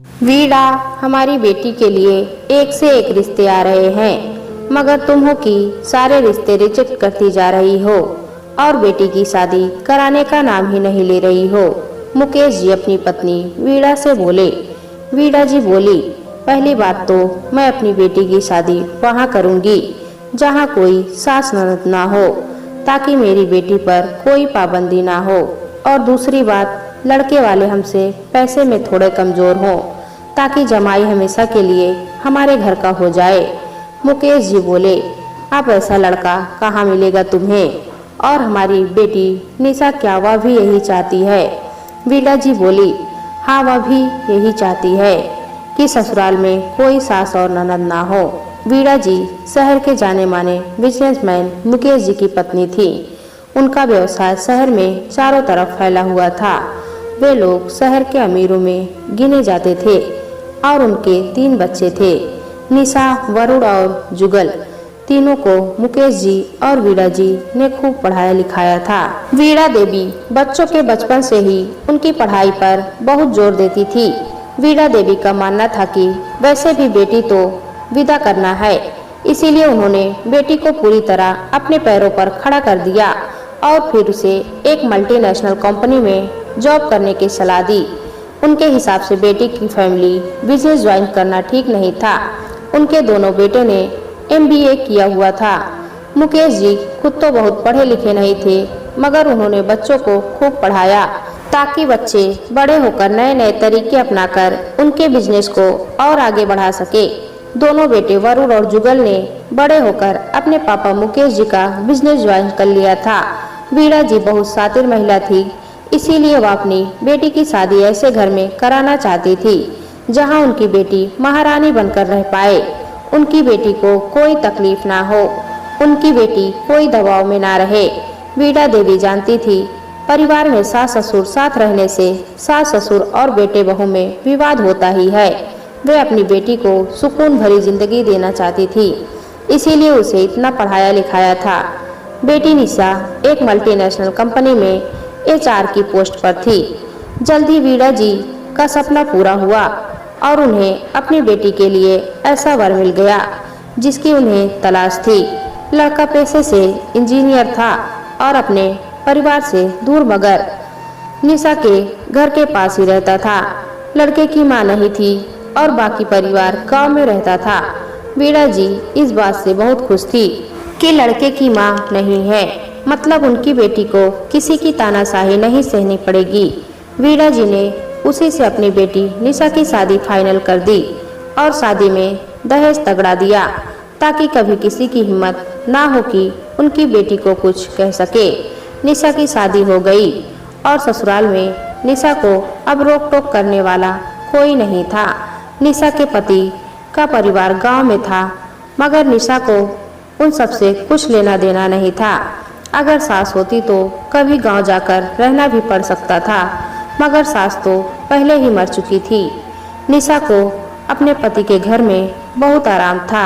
वीणा, हमारी बेटी के लिए एक से एक रिश्ते आ रहे हैं, मगर तुम हो कि सारे रिश्ते रिजेक्ट करती जा रही हो और बेटी की शादी कराने का नाम ही नहीं ले रही हो। मुकेश जी अपनी पत्नी वीणा से बोले। वीणा जी बोली, पहली बात तो मैं अपनी बेटी की शादी वहाँ करूँगी जहाँ कोई सास ननद ना हो, ताकि मेरी बेटी पर कोई पाबंदी ना हो। और दूसरी बात, लड़के वाले हमसे पैसे में थोड़े कमजोर हों, ताकि जमाई हमेशा के लिए हमारे घर का हो जाए। मुकेश जी बोले, अब ऐसा लड़का कहाँ मिलेगा तुम्हें? और हमारी बेटी निशा, क्या वह भी यही चाहती है? वीणा जी बोली, हाँ, वह भी यही चाहती है कि ससुराल में कोई सास और ननद ना हो। वीणा जी शहर के जाने माने बिजनेसमैन मुकेश जी की पत्नी थी। उनका व्यवसाय शहर में चारों तरफ फैला हुआ था। वे लोग शहर के अमीरों में गिने जाते थे और उनके 3 बच्चे थे, निशा, वरुण और जुगल। तीनों को मुकेश जी और वीणा जी ने खूब पढ़ाया लिखाया था। वीणा देवी बच्चों के बचपन से ही उनकी पढ़ाई पर बहुत जोर देती थी। वीणा देवी का मानना था कि वैसे भी बेटी तो विदा करना है, इसीलिए उन्होंने बेटी को पूरी तरह अपने पैरों पर खड़ा कर दिया और फिर उसे एक मल्टीनेशनल कंपनी में जॉब करने की सलाह दी। उनके हिसाब से बेटी की फैमिली बिजनेस ज्वाइन करना ठीक नहीं था। उनके दोनों बेटों ने MBA किया हुआ था। मुकेश जी खुद तो बहुत पढ़े लिखे नहीं थे, मगर उन्होंने बच्चों को खूब पढ़ाया ताकि बच्चे बड़े होकर नए नए तरीके अपनाकर उनके बिजनेस को और आगे बढ़ा सके। दोनों बेटे वरुण और जुगल ने बड़े होकर अपने पापा मुकेश जी का बिजनेस ज्वाइन कर लिया था। वीणा जी बहुत शातिर महिला थी, इसीलिए वह अपनी बेटी की शादी ऐसे घर में कराना चाहती थी जहां उनकी बेटी महारानी बनकर रह पाए। उनकी बेटी को कोई तकलीफ ना हो, उनकी बेटी कोई दबाव में ना रहे। वीणा देवी जानती थी, परिवार में सास ससुर साथ रहने से सास ससुर और बेटे बहू में विवाद होता ही है। वे अपनी बेटी को सुकून भरी जिंदगी देना चाहती थी, इसीलिए उसे इतना पढ़ाया लिखाया था। बेटी निशा एक मल्टीनेशनल कंपनी में HR की पोस्ट पर थी। जल्दी वीणा जी का सपना पूरा हुआ और उन्हें अपनी बेटी के लिए ऐसा वर मिल गया जिसकी उन्हें तलाश थी। लड़का पेशे से इंजीनियर था और अपने परिवार से दूर, मगर निशा के घर के पास ही रहता था। लड़के की मां नहीं थी और बाकी परिवार गांव में रहता था। वीणा जी इस बात से बहुत खुश थी कि लड़के की मां नहीं है, मतलब उनकी बेटी को किसी की तानाशाही नहीं सहनी पड़ेगी। वीणा जी ने उसी से अपनी बेटी निशा की शादी फाइनल कर दी और शादी में दहेज तगड़ा दिया ताकि कभी किसी की हिम्मत ना हो कि उनकी बेटी को कुछ कह सके। निशा की शादी हो गई और ससुराल में निशा को अब रोक टोक करने वाला कोई नहीं था। निशा के पति का परिवार गांव में था, मगर निशा को उन सबसे कुछ लेना देना नहीं था। अगर सास होती तो कभी गांव जाकर रहना भी पड़ सकता था, मगर सास तो पहले ही मर चुकी थी। निशा को अपने पति के घर में बहुत आराम था,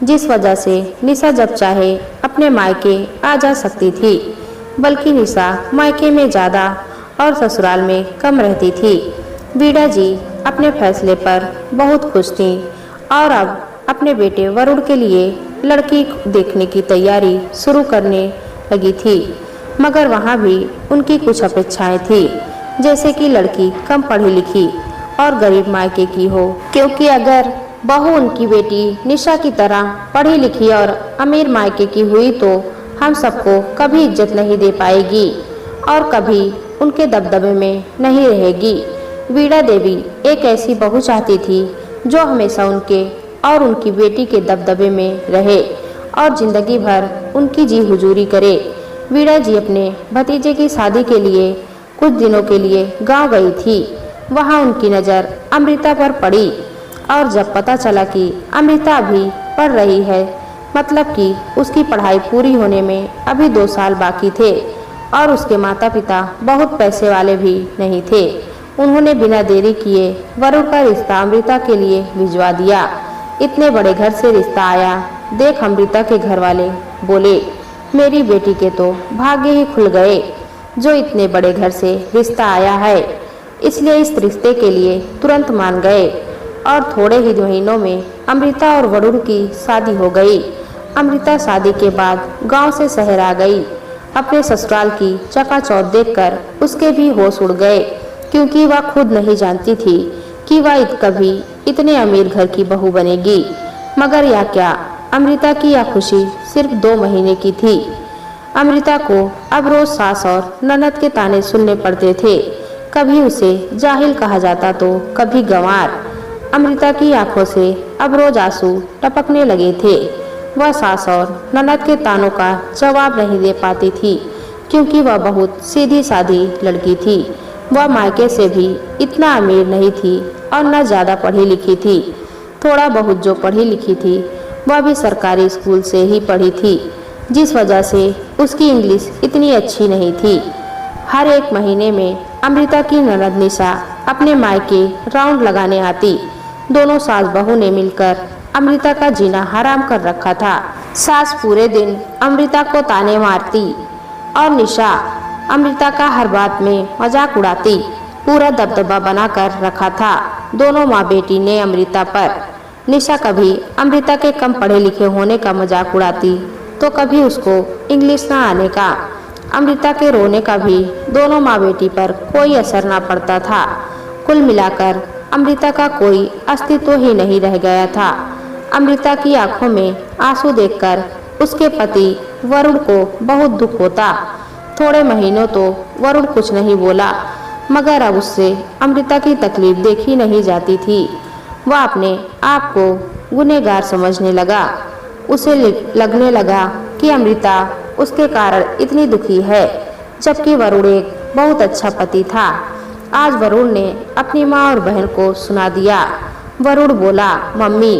जिस वजह से निशा जब चाहे अपने मायके आ जा सकती थी। बल्कि निशा मायके में ज़्यादा और ससुराल में कम रहती थी। वीणा जी अपने फैसले पर बहुत खुश थी और अब अपने बेटे वरुण के लिए लड़की देखने की तैयारी शुरू करने लगी थी, मगर वहाँ भी उनकी कुछ अपेक्षाएं थी, जैसे कि लड़की कम पढ़ी लिखी और गरीब मायके की हो, क्योंकि अगर बहू उनकी बेटी निशा की तरह पढ़ी लिखी और अमीर मायके की हुई तो हम सबको कभी इज्जत नहीं दे पाएगी और कभी उनके दबदबे में नहीं रहेगी। वीणा देवी एक ऐसी बहू चाहती थी जो हमेशा उनके और उनकी बेटी के दबदबे में रहे और जिंदगी भर उनकी जी हुजूरी करे। वीणा जी अपने भतीजे की शादी के लिए कुछ दिनों के लिए गांव गई थी। वहां उनकी नज़र अमृता पर पड़ी और जब पता चला कि अमृता अभी पढ़ रही है, मतलब कि उसकी पढ़ाई पूरी होने में अभी 2 साल बाकी थे और उसके माता पिता बहुत पैसे वाले भी नहीं थे, उन्होंने बिना देरी किए वरुण का रिश्ता अमृता के लिए भिजवा दिया। इतने बड़े घर से रिश्ता आया देख अमृता के घर वाले बोले, मेरी बेटी के तो भाग्य ही खुल गए जो इतने बड़े घर से रिश्ता आया है। इसलिए इस रिश्ते के लिए तुरंत मान गए और थोड़े ही महीनों में अमृता और वरुण की शादी हो गई। अमृता शादी के बाद गांव से शहर आ गई। अपने ससुराल की चकाचौंध देखकर उसके भी होश उड़ गए, क्योंकि वह खुद नहीं जानती थी कि वह कभी इतने अमीर घर की बहू बनेगी। मगर या क्या, अमृता की यह खुशी सिर्फ 2 महीने की थी। अमृता को अब रोज सास और ननद के ताने सुनने पड़ते थे। कभी उसे जाहिल कहा जाता तो कभी गंवार। अमृता की आंखों से अब रोज आंसू टपकने लगे थे। वह सास और ननद के तानों का जवाब नहीं दे पाती थी, क्योंकि वह बहुत सीधी सादी लड़की थी। वह मायके से भी इतना अमीर नहीं थी और न ज़्यादा पढ़ी लिखी थी। थोड़ा बहुत जो पढ़ी लिखी थी वह भी सरकारी स्कूल से ही पढ़ी थी, जिस वजह से उसकी इंग्लिश इतनी अच्छी नहीं थी। हर एक महीने में अमृता की ननद निशा अपने मायके राउंड लगाने आती। दोनों सास बहू ने मिलकर अमृता का जीना हराम कर रखा था। सास पूरे दिन अमृता को ताने मारती और निशा अमृता का हर बात में मजाक उड़ाती। पूरा दबदबा बनाकर रखा था दोनों माँ बेटी ने अमृता पर। निशा कभी अमृता के कम पढ़े लिखे होने का मजाक उड़ाती तो कभी उसको इंग्लिश ना आने का। अमृता के रोने का भी दोनों माँ बेटी पर कोई असर ना पड़ता था। कुल मिलाकर अमृता का कोई अस्तित्व ही नहीं रह गया था। अमृता की आंखों में आंसू देखकर उसके पति वरुण को बहुत दुख होता। थोड़े महीनों तो वरुण कुछ नहीं बोला, मगर अब उससे अमृता की तकलीफ देखी नहीं जाती थी। वह अपने आप को गुनहगार समझने लगा। उसे लगने लगा कि अमृता उसके कारण इतनी दुखी है, जबकि वरुण एक बहुत अच्छा पति था। आज वरुण ने अपनी माँ और बहन को सुना दिया। वरुण बोला, मम्मी,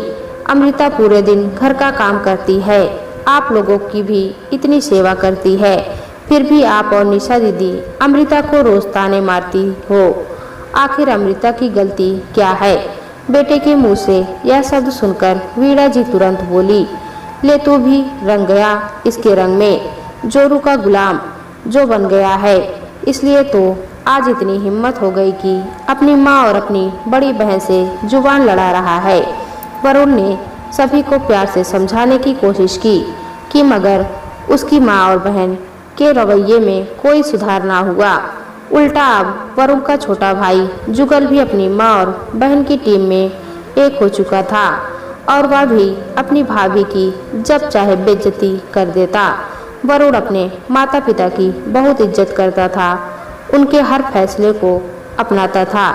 अमृता पूरे दिन घर का काम करती है, आप लोगों की भी इतनी सेवा करती है, फिर भी आप और निशा दीदी अमृता को रोज ताने मारती हो। आखिर अमृता की गलती क्या है? बेटे के मुंह से यह शब्द सुनकर वीणा जी तुरंत बोली, ले तू भी रंग गया इसके रंग में, जोरू का गुलाम जो बन गया है, इसलिए तो आज इतनी हिम्मत हो गई कि अपनी माँ और अपनी बड़ी बहन से जुबान लड़ा रहा है। वरुण ने सभी को प्यार से समझाने की कोशिश की कि मगर उसकी माँ और बहन के रवैये में कोई सुधार ना हुआ। उल्टा अब वरुण का छोटा भाई जुगल भी अपनी माँ और बहन की टीम में एक हो चुका था और वह भी अपनी भाभी की जब चाहे बेइज्जती कर देता। वरुण अपने माता पिता की बहुत इज्जत करता था, उनके हर फैसले को अपनाता था,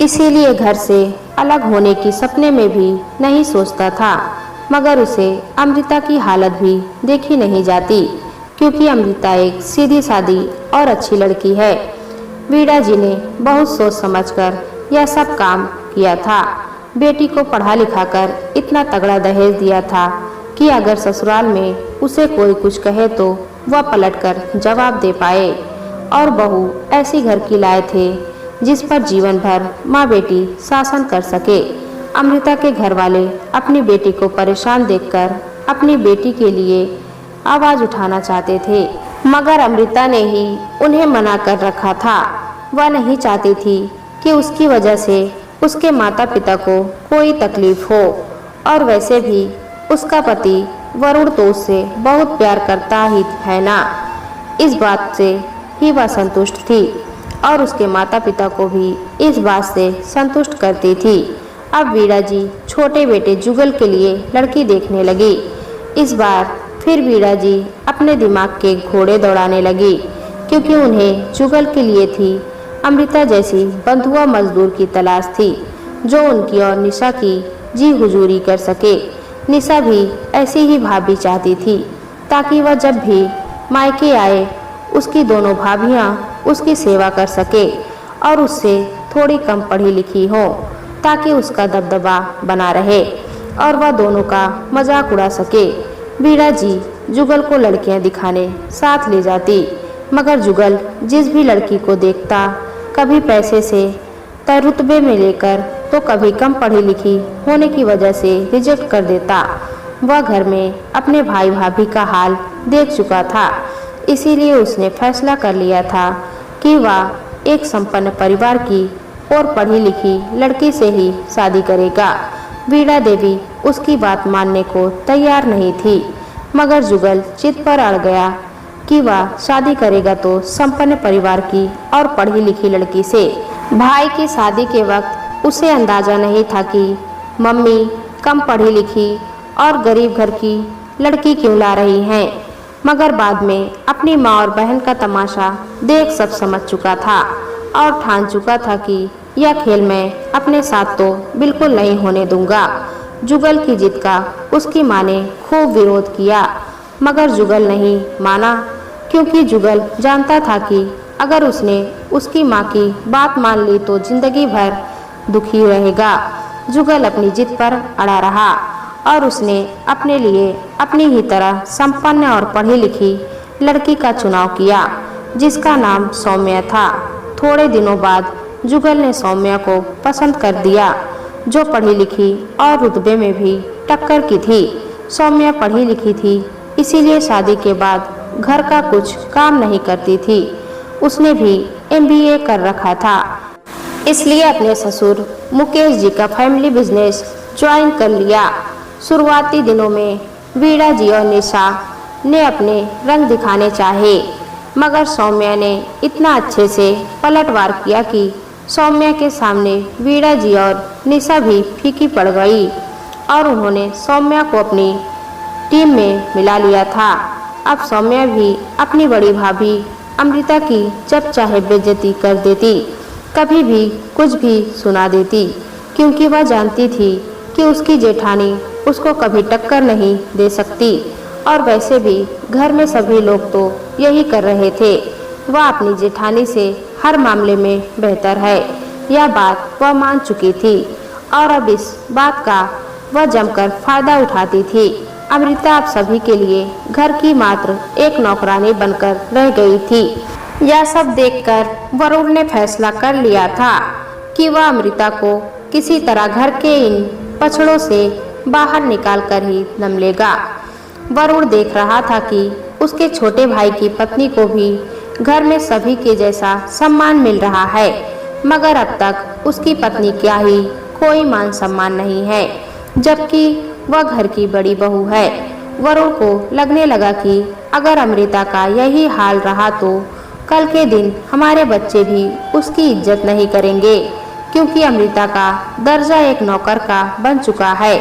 इसीलिए घर से अलग होने की सपने में भी नहीं सोचता था। मगर उसे अमृता की हालत भी देखी नहीं जाती, क्योंकि अमृता एक सीधी सादी और अच्छी लड़की है। वीणा जी ने बहुत सोच समझकर यह सब काम किया था। बेटी को पढ़ा लिखा कर इतना तगड़ा दहेज दिया था कि अगर ससुराल में उसे कोई कुछ कहे तो वह पलटकर जवाब दे पाए। और बहू ऐसी घर की लाए थे जिस पर जीवन भर माँ बेटी शासन कर सके। अमृता के घर वाले अपनी बेटी को परेशान देखकर अपनी बेटी के लिए आवाज उठाना चाहते थे, मगर अमृता ने ही उन्हें मना कर रखा था। वह नहीं चाहती थी कि उसकी वजह से उसके माता पिता को कोई तकलीफ हो, और वैसे भी उसका पति वरुण तो उससे बहुत प्यार करता ही है ना। इस बात से ही वह संतुष्ट थी और उसके माता पिता को भी इस बात से संतुष्ट करती थी। अब वीणा जी छोटे बेटे जुगल के लिए लड़की देखने लगी। इस बार फिर वीणा जी अपने दिमाग के घोड़े दौड़ाने लगी, क्योंकि उन्हें जुगल के लिए थी अमृता जैसी बंधुआ मजदूर की तलाश थी, जो उनकी और निशा की जी हुजूरी कर सके। निशा भी ऐसी ही भाभी चाहती थी, ताकि वह जब भी मायके आए उसकी दोनों भाभियां उसकी सेवा कर सके और उससे थोड़ी कम पढ़ी लिखी हो, ताकि उसका दबदबा बना रहे और वह दोनों का मजाक उड़ा सके। वीणा जी जुगल को लड़कियां दिखाने साथ ले जाती, मगर जुगल जिस भी लड़की को देखता कभी पैसे से रुतबे में लेकर तो कभी कम पढ़ी लिखी होने की वजह से रिजेक्ट कर देता। वह घर में अपने भाई भाभी का हाल देख चुका था, इसीलिए उसने फैसला कर लिया था कि वह एक संपन्न परिवार की और पढ़ी लिखी लड़की से ही शादी करेगा। वीणा देवी उसकी बात मानने को तैयार नहीं थी, मगर जुगल जिद पर अड़ गया कि वह शादी करेगा तो संपन्न परिवार की और पढ़ी लिखी लड़की से। भाई की शादी के वक्त उसे अंदाजा नहीं था कि मम्मी कम पढ़ी लिखी और गरीब घर की लड़की क्यों ला रही हैं, मगर बाद में अपनी माँ और बहन का तमाशा देख सब समझ चुका था और ठान चुका था कि यह खेल मैं अपने साथ तो बिल्कुल नहीं होने दूंगा। जुगल की जिद का उसकी माँ ने खूब विरोध किया, मगर जुगल नहीं माना, क्योंकि जुगल जानता था कि अगर उसने उसकी माँ की बात मान ली तो जिंदगी भर दुखी रहेगा। जुगल अपनी जिद पर अड़ा रहा और उसने अपने लिए अपनी ही तरह संपन्न और पढ़ी लिखी लड़की का चुनाव किया, जिसका नाम सौम्या था। थोड़े दिनों बाद जुगल ने सौम्या को पसंद कर दिया, जो पढ़ी लिखी और रुतबे में भी टक्कर की थी। सौम्या पढ़ी लिखी थी, इसीलिए शादी के बाद घर का कुछ काम नहीं करती थी। उसने भी MBA कर रखा था, इसलिए अपने ससुर मुकेश जी का फैमिली बिजनेस ज्वाइन कर लिया। शुरुआती दिनों में वीणा जी और निशा ने अपने रंग दिखाने चाहे, मगर सौम्या ने इतना अच्छे से पलटवार किया कि सौम्या के सामने वीणा जी और निशा भी फीकी पड़ गई और उन्होंने सौम्या को अपनी टीम में मिला लिया था। अब सौम्या भी अपनी बड़ी भाभी अमृता की जब चाहे बेइज्जती कर देती, कभी भी कुछ भी सुना देती, क्योंकि वह जानती थी कि उसकी जेठानी उसको कभी टक्कर नहीं दे सकती। और वैसे भी घर में सभी लोग तो यही कर रहे थे। वह अपनी जेठानी से हर मामले में बेहतर है, यह बात वह मान चुकी थी और अब इस बात का वह जमकर फायदा उठाती थी। अमृता अब सभी के लिए घर की मात्र एक नौकरानी बनकर रह गई थी। यह सब देखकर वरुण ने फैसला कर लिया था कि वह अमृता को किसी तरह घर के इन पछड़ों से बाहर निकाल कर ही दम लेगा। वरुण देख रहा था कि उसके छोटे भाई की पत्नी को भी घर में सभी के जैसा सम्मान मिल रहा है, मगर अब तक उसकी पत्नी क्या ही कोई मान सम्मान नहीं है, जबकि वह घर की बड़ी बहू है। वरुण को लगने लगा कि अगर अमृता का यही हाल रहा तो कल के दिन हमारे बच्चे भी उसकी इज्जत नहीं करेंगे, क्योंकि अमृता का दर्जा एक नौकर का बन चुका है।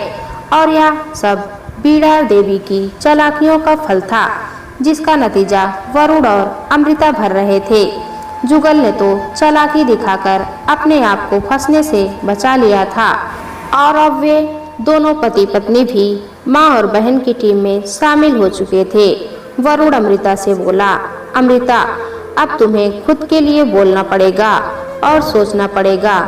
और यह सब वीणा देवी की चालाकियों का फल था, जिसका नतीजा वरुण और अमृता भर रहे थे। जुगल ने तो चालाकी दिखाकर अपने आप को फंसने से बचा लिया था और अब वे दोनों पति पत्नी भी माँ और बहन की टीम में शामिल हो चुके थे। वरुण अमृता से बोला, अमृता अब तुम्हें खुद के लिए बोलना पड़ेगा और सोचना पड़ेगा,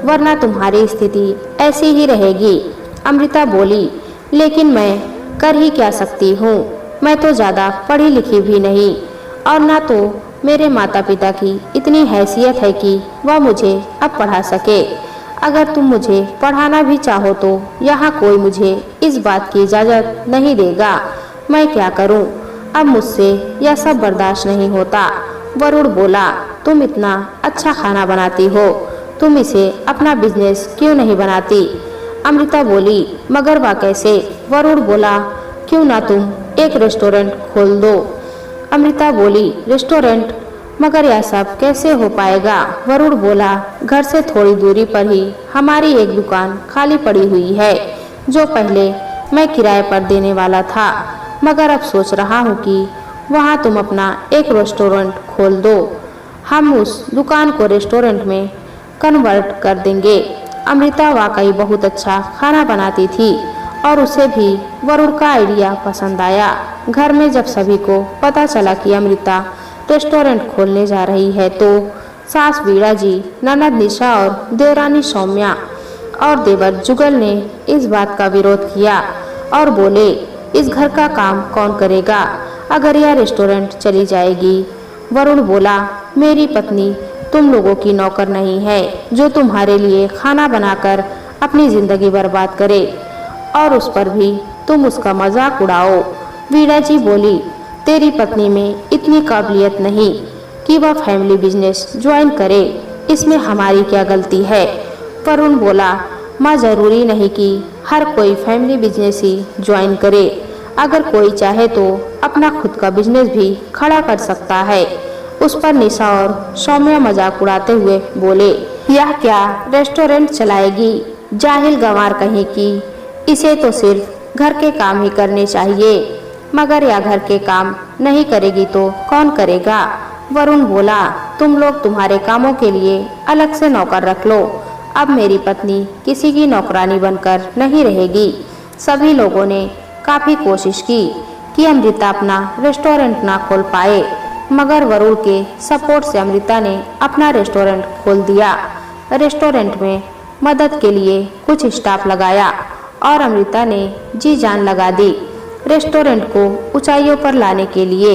वरना तुम्हारी स्थिति ऐसी ही रहेगी। अमृता बोली, लेकिन मैं कर ही क्या सकती हूँ, मैं तो ज़्यादा पढ़ी लिखी भी नहीं और ना तो मेरे माता पिता की इतनी हैसियत है कि वह मुझे अब पढ़ा सके। अगर तुम मुझे पढ़ाना भी चाहो तो यहाँ कोई मुझे इस बात की इजाज़त नहीं देगा। मैं क्या करूँ, अब मुझसे यह सब बर्दाश्त नहीं होता। वरुण बोला, तुम इतना अच्छा खाना बनाती हो, तुम इसे अपना बिजनेस क्यों नहीं बनाती? अमृता बोली, मगर वह कैसे? वरुण बोला, क्यों ना तुम एक रेस्टोरेंट खोल दो। अमृता बोली, रेस्टोरेंट? मगर यह सब कैसे हो पाएगा? वरुण बोला, घर से थोड़ी दूरी पर ही हमारी एक दुकान खाली पड़ी हुई है, जो पहले मैं किराए पर देने वाला था, मगर अब सोच रहा हूँ कि वहाँ तुम अपना एक रेस्टोरेंट खोल दो। हम उस दुकान को रेस्टोरेंट में कन्वर्ट कर देंगे। अमृता वाकई बहुत अच्छा खाना बनाती थी और उसे भी वरुण का आइडिया पसंद आया। घर में जब सभी को पता चला कि अमृता रेस्टोरेंट खोलने जा रही है तो सास वीणा जी, ननद निशा और देवरानी सौम्या और देवर जुगल ने इस बात का विरोध किया और बोले, इस घर का काम कौन करेगा अगर यह रेस्टोरेंट चली जाएगी? वरुण बोला, मेरी पत्नी तुम लोगों की नौकर नहीं है जो तुम्हारे लिए खाना बनाकर अपनी जिंदगी बर्बाद करे और उस पर भी तुम उसका मजाक उड़ाओ। वीणा जी बोली, तेरी पत्नी में इतनी काबिलियत नहीं कि वह फैमिली बिजनेस ज्वाइन करे, इसमें हमारी क्या गलती है। वरुण बोला, माँ जरूरी नहीं कि हर कोई फैमिली बिजनेस ही ज्वाइन करे। अगर कोई चाहे तो अपना खुद का बिजनेस भी खड़ा कर सकता है। उस पर निशा और सौम्या मजाक उड़ाते हुए बोले, यह क्या रेस्टोरेंट चलाएगी, जाहिल गंवार कहीं की। इसे तो सिर्फ घर के काम ही करने चाहिए, मगर यह घर के काम नहीं करेगी तो कौन करेगा। वरुण बोला, तुम लोग तुम्हारे कामों के लिए अलग से नौकर रख लो। अब मेरी पत्नी किसी की नौकरानी बनकर नहीं रहेगी। सभी लोगों ने काफी कोशिश की कि अमृता अपना रेस्टोरेंट ना खोल पाए, मगर वरुण के सपोर्ट से अमृता ने अपना रेस्टोरेंट खोल दिया। रेस्टोरेंट में मदद के लिए कुछ स्टाफ लगाया और अमृता ने जी जान लगा दी रेस्टोरेंट को ऊंचाइयों पर लाने के लिए।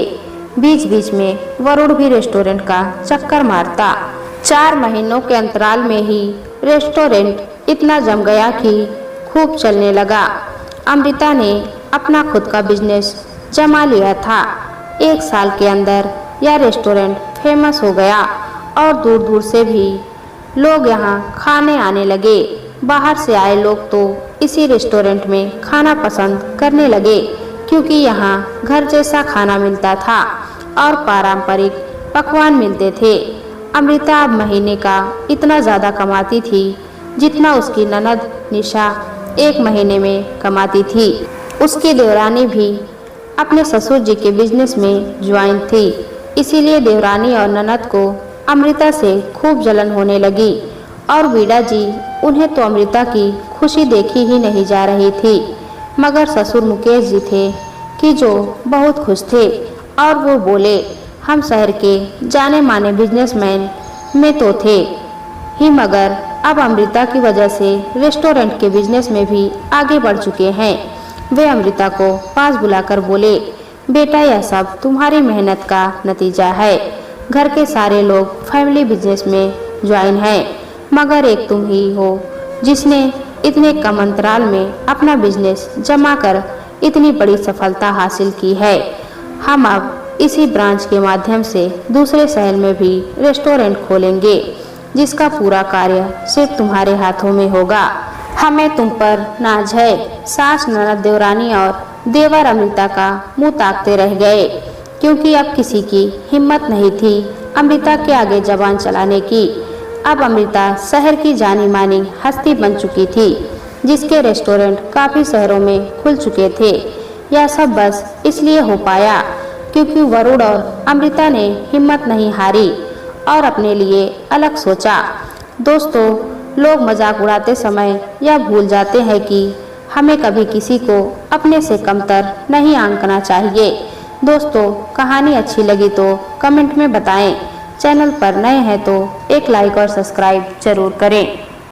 बीच बीच में वरुण भी रेस्टोरेंट का चक्कर मारता। 4 महीनों के अंतराल में ही रेस्टोरेंट इतना जम गया कि खूब चलने लगा। अमृता ने अपना खुद का बिजनेस जमा लिया था। 1 साल के अंदर यह रेस्टोरेंट फेमस हो गया और दूर दूर से भी लोग यहाँ खाने आने लगे। बाहर से आए लोग तो इसी रेस्टोरेंट में खाना पसंद करने लगे, क्योंकि यहाँ घर जैसा खाना मिलता था और पारंपरिक पकवान मिलते थे। अमृता अब महीने का इतना ज़्यादा कमाती थी जितना उसकी ननद निशा 1 महीने में कमाती थी। उसकी देवरानी भी अपने ससुर जी के बिजनेस में ज्वाइन थी, इसीलिए देवरानी और ननद को अमृता से खूब जलन होने लगी और बीड़ा जी उन्हें तो अमृता की खुशी देखी ही नहीं जा रही थी। मगर ससुर मुकेश जी थे कि जो बहुत खुश थे और वो बोले, हम शहर के जाने माने बिजनेसमैन में तो थे ही, मगर अब अमृता की वजह से रेस्टोरेंट के बिजनेस में भी आगे बढ़ चुके हैं। वे अमृता को पास बुलाकर बोले, बेटा यह सब तुम्हारी मेहनत का नतीजा है। घर के सारे लोग फैमिली बिजनेस में ज्वाइन हैं, मगर एक तुम ही हो जिसने इतने कम अंतराल में अपना बिजनेस जमा कर इतनी बड़ी सफलता हासिल की है। हम अब इसी ब्रांच के माध्यम से दूसरे शहर में भी रेस्टोरेंट खोलेंगे, जिसका पूरा कार्य सिर्फ तुम्हारे हाथों में होगा। हमें तुम पर नाज है। सास, ननद, देवरानी और देवर अमृता का मुंह ताकते रह गए, क्योंकि अब किसी की हिम्मत नहीं थी अमृता के आगे जबान चलाने की। अब अमृता शहर की जानी मानी हस्ती बन चुकी थी, जिसके रेस्टोरेंट काफ़ी शहरों में खुल चुके थे। यह सब बस इसलिए हो पाया क्योंकि वरुण और अमृता ने हिम्मत नहीं हारी और अपने लिए अलग सोचा। दोस्तों, लोग मजाक उड़ाते समय यह भूल जाते हैं कि हमें कभी किसी को अपने से कमतर नहीं आंकना चाहिए। दोस्तों, कहानी अच्छी लगी तो कमेंट में बताएं। चैनल पर नए हैं तो एक लाइक और सब्सक्राइब जरूर करें।